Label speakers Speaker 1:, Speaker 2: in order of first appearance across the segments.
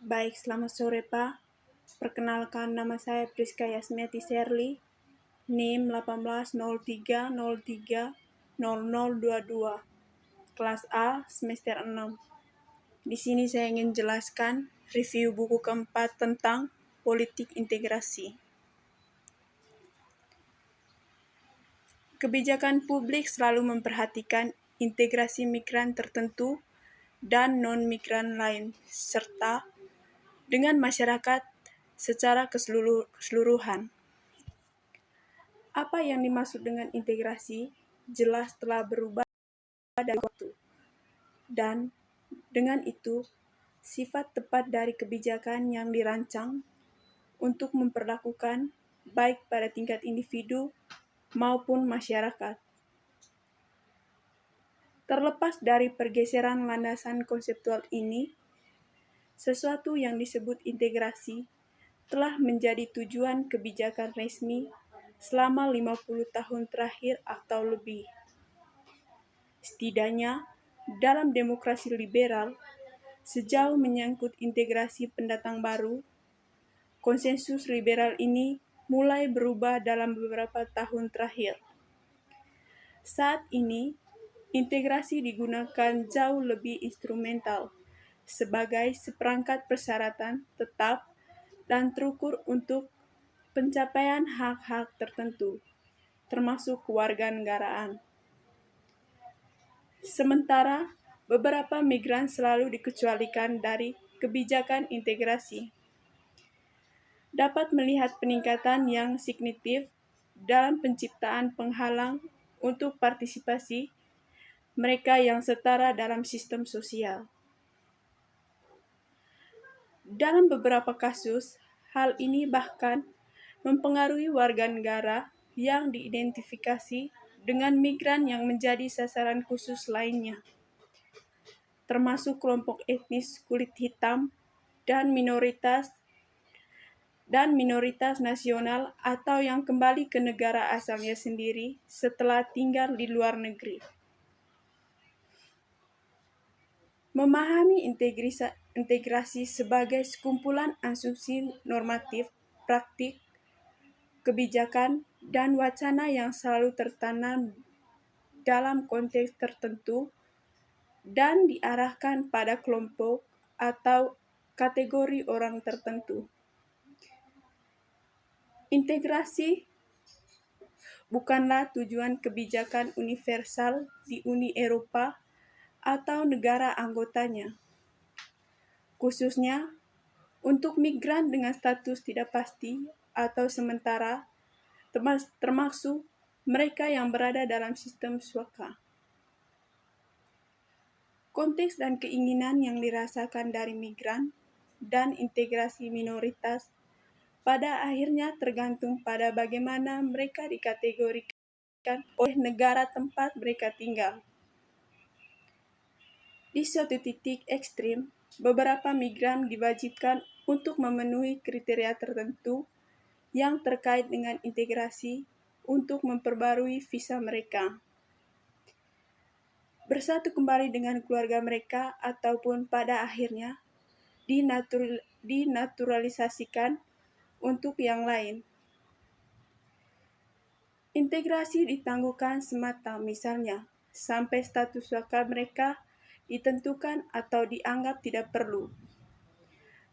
Speaker 1: Baik, selamat sore Pak. Perkenalkan nama saya Priska Yasmiati Serli, NIM 1803030022, kelas A, semester 6. Di sini saya ingin jelaskan review buku keempat tentang politik integrasi. Kebijakan publik selalu memperhatikan integrasi migran tertentu dan non-migran lain, serta dengan masyarakat secara keseluruhan. Apa yang dimaksud dengan integrasi jelas telah berubah dari waktu, dan dengan itu sifat tepat dari kebijakan yang dirancang untuk memperlakukan baik pada tingkat individu maupun masyarakat. Terlepas dari pergeseran landasan konseptual ini, sesuatu yang disebut integrasi telah menjadi tujuan kebijakan resmi selama 50 tahun terakhir atau lebih. Setidaknya, dalam demokrasi liberal, sejauh menyangkut integrasi pendatang baru, konsensus liberal ini mulai berubah dalam beberapa tahun terakhir. Saat ini, integrasi digunakan jauh lebih instrumental sebagai seperangkat persyaratan tetap dan terukur untuk pencapaian hak-hak tertentu, termasuk kewarganegaraan. Sementara, beberapa migran selalu dikecualikan dari kebijakan integrasi. Dapat melihat peningkatan yang signifikan dalam penciptaan penghalang untuk partisipasi mereka yang setara dalam sistem sosial. Dalam beberapa kasus, hal ini bahkan mempengaruhi warga negara yang diidentifikasi dengan migran yang menjadi sasaran khusus lainnya, termasuk kelompok etnis kulit hitam dan minoritas nasional atau yang kembali ke negara asalnya sendiri setelah tinggal di luar negeri. Memahami integrasi sebagai sekumpulan asumsi normatif, praktik, kebijakan, dan wacana yang selalu tertanam dalam konteks tertentu dan diarahkan pada kelompok atau kategori orang tertentu. Integrasi bukanlah tujuan kebijakan universal di Uni Eropa atau negara anggotanya, khususnya untuk migran dengan status tidak pasti atau sementara, termasuk mereka yang berada dalam sistem suaka. Konteks dan keinginan yang dirasakan dari migran dan integrasi minoritas pada akhirnya tergantung pada bagaimana mereka dikategorikan oleh negara tempat mereka tinggal. Di suatu titik ekstrim, beberapa migran diwajibkan untuk memenuhi kriteria tertentu yang terkait dengan integrasi untuk memperbarui visa mereka, bersatu kembali dengan keluarga mereka, ataupun pada akhirnya dinaturalisasikan untuk yang lain. Integrasi ditangguhkan semata, misalnya, sampai status suaka mereka ditentukan atau dianggap tidak perlu,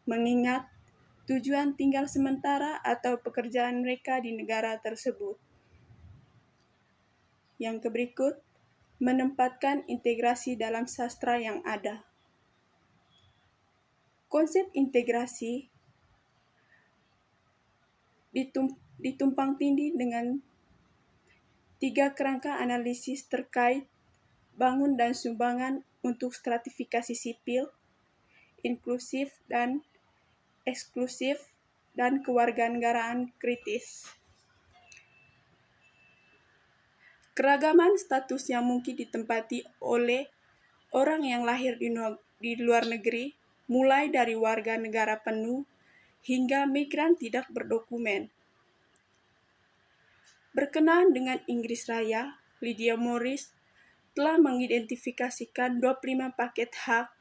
Speaker 1: mengingat tujuan tinggal sementara atau pekerjaan mereka di negara tersebut. Yang berikut menempatkan integrasi dalam sastra yang ada. Konsep integrasi ditumpang tindih dengan 3 kerangka analisis terkait bangun dan sumbangan untuk stratifikasi sipil, inklusif dan eksklusif, dan kewarganegaraan kritis. Keragaman status yang mungkin ditempati oleh orang yang lahir di luar negeri, mulai dari warga negara penuh hingga migran tidak berdokumen. Berkenaan dengan Inggris Raya, Lydia Morris telah mengidentifikasikan 25 paket hak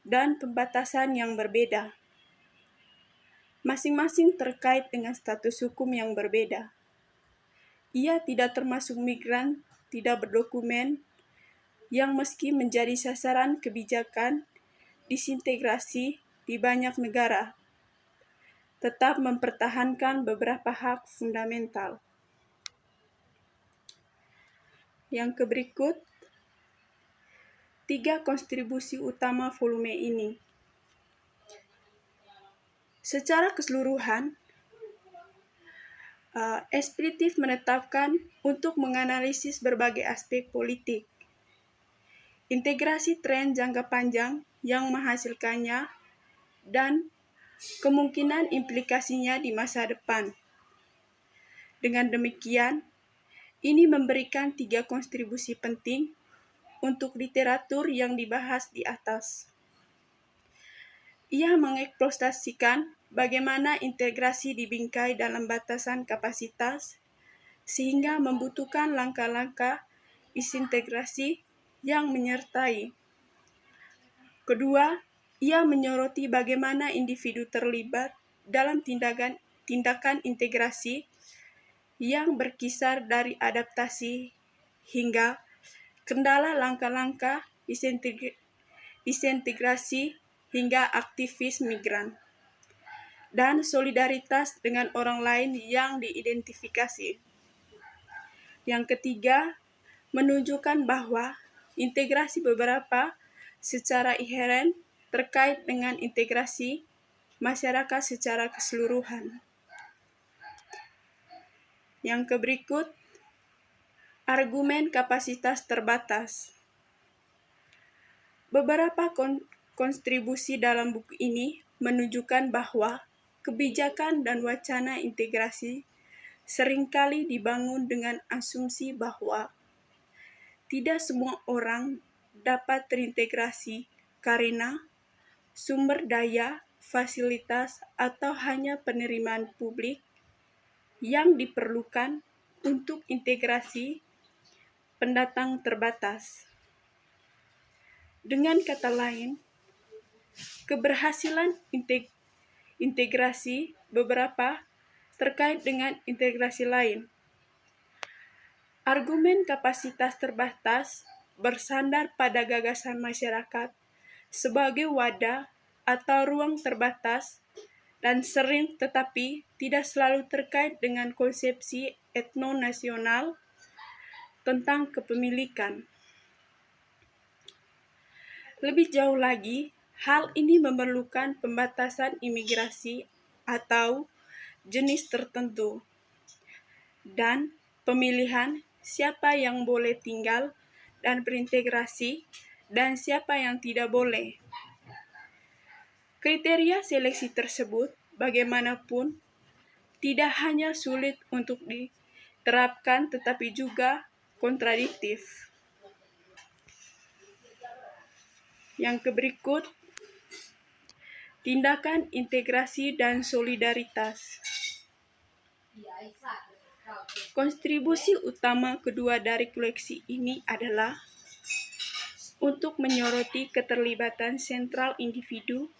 Speaker 1: dan pembatasan yang berbeda. masing-masing terkait dengan status hukum yang berbeda. Ia tidak termasuk migran, tidak berdokumen, yang meski menjadi sasaran kebijakan disintegrasi di banyak negara, tetap mempertahankan beberapa hak fundamental. Yang berikut, 3 kontribusi utama volume ini. Secara keseluruhan, Expletive menetapkan untuk menganalisis berbagai aspek politik, integrasi tren jangka panjang yang menghasilkannya, dan kemungkinan implikasinya di masa depan. Dengan demikian, ini memberikan 3 kontribusi penting untuk literatur yang dibahas di atas. Ia mengeksploitasikan bagaimana integrasi dibingkai dalam batasan kapasitas, sehingga membutuhkan langkah-langkah disintegrasi yang menyertai. Kedua, ia menyoroti bagaimana individu terlibat dalam tindakan integrasi yang berkisar dari adaptasi hingga kendala langkah-langkah disintegrasi hingga aktivis migran, dan solidaritas dengan orang lain yang diidentifikasi. Yang ketiga, menunjukkan bahwa integrasi beberapa secara inheren terkait dengan integrasi masyarakat secara keseluruhan. Yang berikut, argumen kapasitas terbatas. Beberapa kontribusi dalam buku ini menunjukkan bahwa kebijakan dan wacana integrasi seringkali dibangun dengan asumsi bahwa tidak semua orang dapat terintegrasi karena sumber daya, fasilitas, atau hanya penerimaan publik yang diperlukan untuk integrasi pendatang terbatas. Dengan kata lain, keberhasilan integrasi beberapa terkait dengan integrasi lain. Argumen kapasitas terbatas bersandar pada gagasan masyarakat sebagai wadah atau ruang terbatas dan sering tetapi tidak selalu terkait dengan konsepsi etnonasional tentang kepemilikan. Lebih jauh lagi, hal ini memerlukan pembatasan imigrasi atau jenis tertentu dan pemilihan siapa yang boleh tinggal dan berintegrasi dan siapa yang tidak boleh. Kriteria seleksi tersebut bagaimanapun tidak hanya sulit untuk diterapkan tetapi juga kontradiktif. Yang berikut, tindakan integrasi dan solidaritas. Kontribusi utama kedua dari koleksi ini adalah untuk menyoroti keterlibatan sentral individu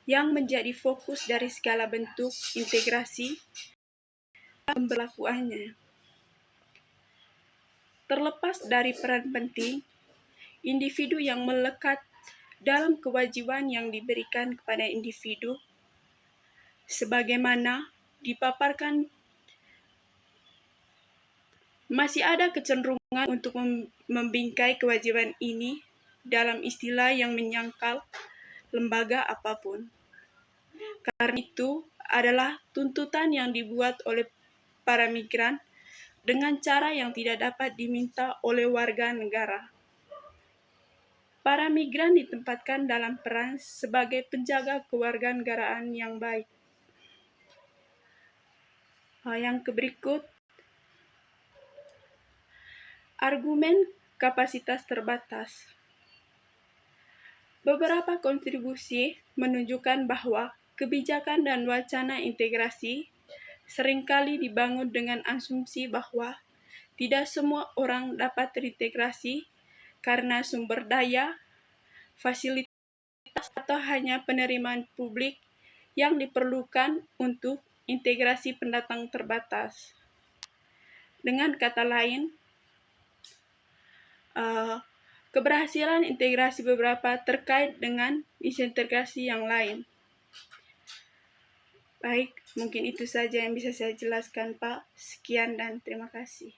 Speaker 1: yang menjadi fokus dari segala bentuk integrasi dan pemberlakuannya. Terlepas dari peran penting individu yang melekat dalam kewajiban yang diberikan kepada individu, sebagaimana dipaparkan, masih ada kecenderungan untuk membingkai kewajiban ini dalam istilah yang menyangkal lembaga apapun. Karena itu adalah tuntutan yang dibuat oleh para migran dengan cara yang tidak dapat diminta oleh warga negara. Para migran ditempatkan dalam peran sebagai penjaga kewarganegaraan yang baik. Yang berikut, argumen kapasitas terbatas. Beberapa kontribusi menunjukkan bahwa kebijakan dan wacana integrasi seringkali dibangun dengan asumsi bahwa tidak semua orang dapat terintegrasi karena sumber daya, fasilitas, atau hanya penerimaan publik yang diperlukan untuk integrasi pendatang terbatas. Dengan kata lain, keberhasilan integrasi beberapa terkait dengan disintegrasi yang lain. Baik, mungkin itu saja yang bisa saya jelaskan, Pak. Sekian dan terima kasih.